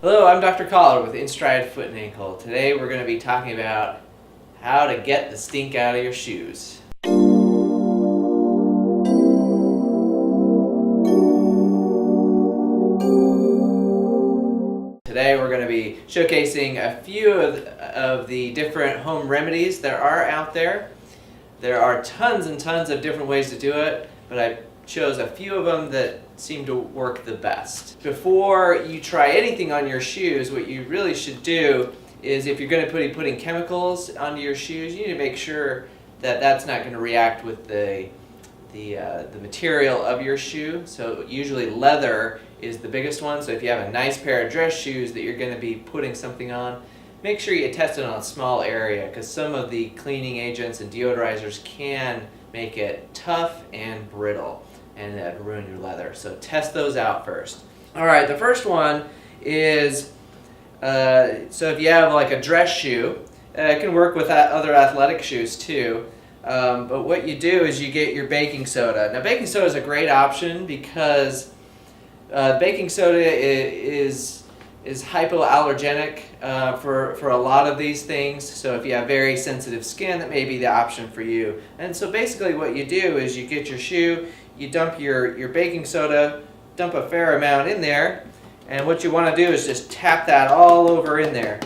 Hello, I'm Dr. Collar with InStride Foot and Ankle. Today we're going to be talking about how to get the stink out of your shoes. Today we're going to be showcasing a few of the different home remedies there are out there. There are tons and tons of different ways to do it, but I chose a few of them that seem to work the best. Before you try anything on your shoes, what you really should do is, if you're going to be putting chemicals onto your shoes, you need to make sure that that's not going to react with the material of your shoe. So usually leather is the biggest one. So if you have a nice pair of dress shoes that you're going to be putting something on, make sure you test it on a small area, because some of the cleaning agents and deodorizers can make it tough and brittle and ruin your leather. So test those out first. All right, the first one is, so if you have like a dress shoe, it can work with other athletic shoes too. But what you do is you get your baking soda. Now baking soda is a great option because baking soda is hypoallergenic for a lot of these things. So if you have very sensitive skin, that may be the option for you. And so basically what you do is you get your shoe, you dump your baking soda, dump a fair amount in there, and what you want to do is just tap that all over in there.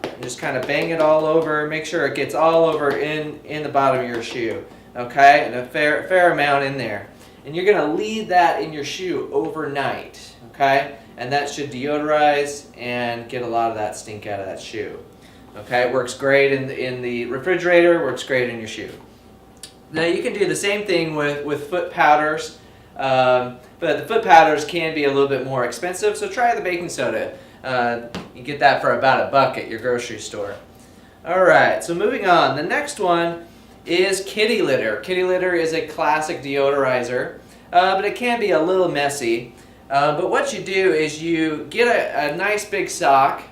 And just kind of bang it all over, make sure it gets all over in the bottom of your shoe. Okay, and a fair amount in there. And you're going to leave that in your shoe overnight. Okay, and that should deodorize and get a lot of that stink out of that shoe. Okay, it works great in the refrigerator, works great in your shoe. Now you can do the same thing with foot powders, but the foot powders can be a little bit more expensive, so try the baking soda. You get that for about $1 at your grocery store. Alright, so moving on, the next one is kitty litter. Kitty litter is a classic deodorizer, but it can be a little messy. But what you do is you get a nice big sock,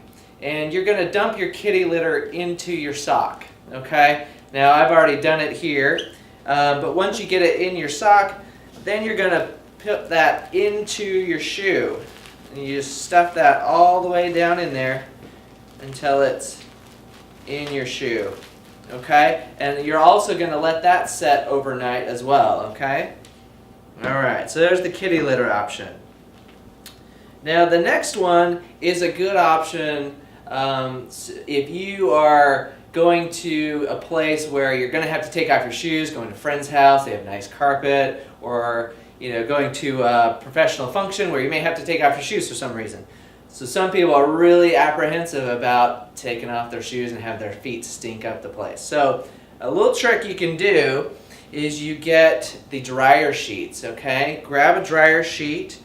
and you're going to dump your kitty litter into your sock. Okay? Now I've already done it here, but once you get it in your sock, then you're going to put that into your shoe. And you just stuff that all the way down in there until it's in your shoe. Okay? And you're also going to let that set overnight as well. Okay? Alright, so there's the kitty litter option. Now the next one is a good option if you are going to a place where you're going to have to take off your shoes, going to a friend's house, they have nice carpet, or going to a professional function where you may have to take off your shoes for some reason. So some people are really apprehensive about taking off their shoes and have their feet stink up the place. So a little trick you can do is you get the dryer sheets, okay? Grab a dryer sheet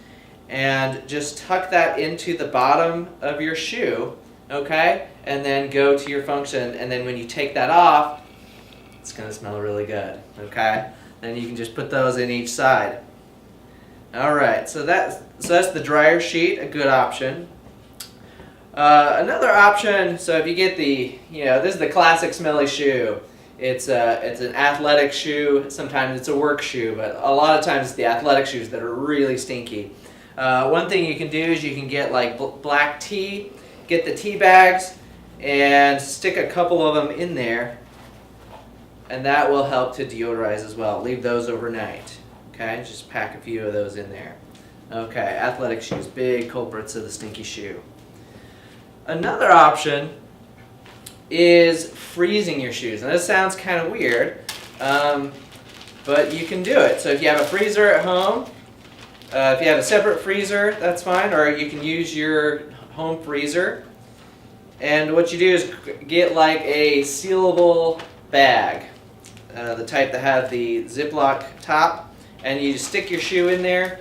and just tuck that into the bottom of your shoe, okay? And then go to your function, and then when you take that off, it's going to smell really good, okay? Then you can just put those in each side. Alright, so that's the dryer sheet, a good option. Another option, so if you get this is the classic Smelly shoe. It's an athletic shoe, sometimes it's a work shoe, but a lot of times it's the athletic shoes that are really stinky. One thing you can do is you can get like black tea, get the tea bags, and stick a couple of them in there, and that will help to deodorize as well. Leave those overnight. Okay, just pack a few of those in there. Okay, athletic shoes, big culprits of the stinky shoe. Another option is freezing your shoes. Now this sounds kind of weird, but you can do it. So if you have a freezer at home, if you have a separate freezer, that's fine, or you can use your home freezer. And what you do is get like a sealable bag, the type that have the Ziploc top, and you just stick your shoe in there,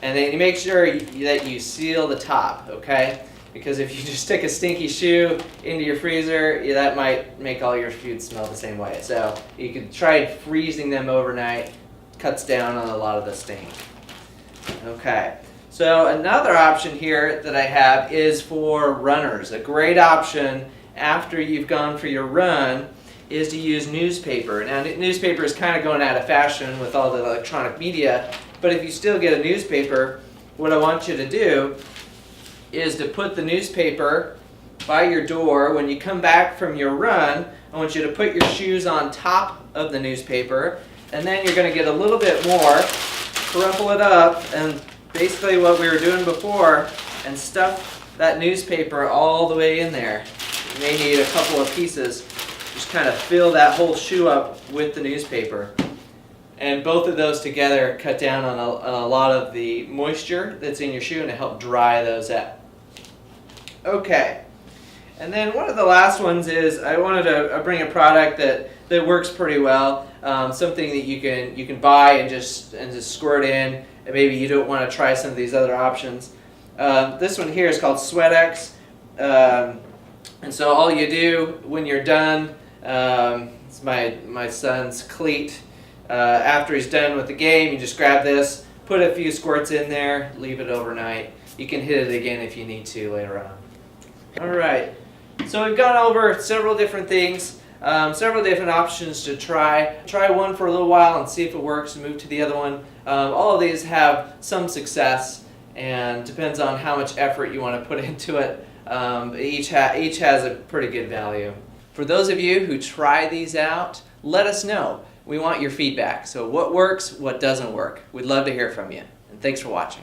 and then you make sure that you seal the top, okay? Because if you just stick a stinky shoe into your freezer, that might make all your shoes smell the same way. So you can try freezing them overnight, cuts down on a lot of the stink. Okay, so another option here that I have is for runners. A great option after you've gone for your run is to use newspaper. Now newspaper is kind of going out of fashion with all the electronic media, but if you still get a newspaper, what I want you to do is to put the newspaper by your door. When you come back from your run, I want you to put your shoes on top of the newspaper, and then you're going to get a little bit more, crumple it up, and basically what we were doing before, and stuff that newspaper all the way in there. You may need a couple of pieces. Just kind of fill that whole shoe up with the newspaper. And both of those together cut down on a lot of the moisture that's in your shoe and to help dry those out. Okay. And then one of the last ones is I wanted to bring a product that works pretty well. Something that you can buy and just squirt in. And maybe you don't want to try some of these other options. This one here is called SweatX. And so all you do when you're done, it's my son's cleat. After he's done with the game, you just grab this, put a few squirts in there, leave it overnight. You can hit it again if you need to later on. Alright, so we've gone over several different things, several different options to try. Try one for a little while and see if it works and move to the other one. All of these have some success and depends on how much effort you want to put into it. Each has a pretty good value. For those of you who try these out, let us know. We want your feedback. So what works, what doesn't work. We'd love to hear from you. And thanks for watching.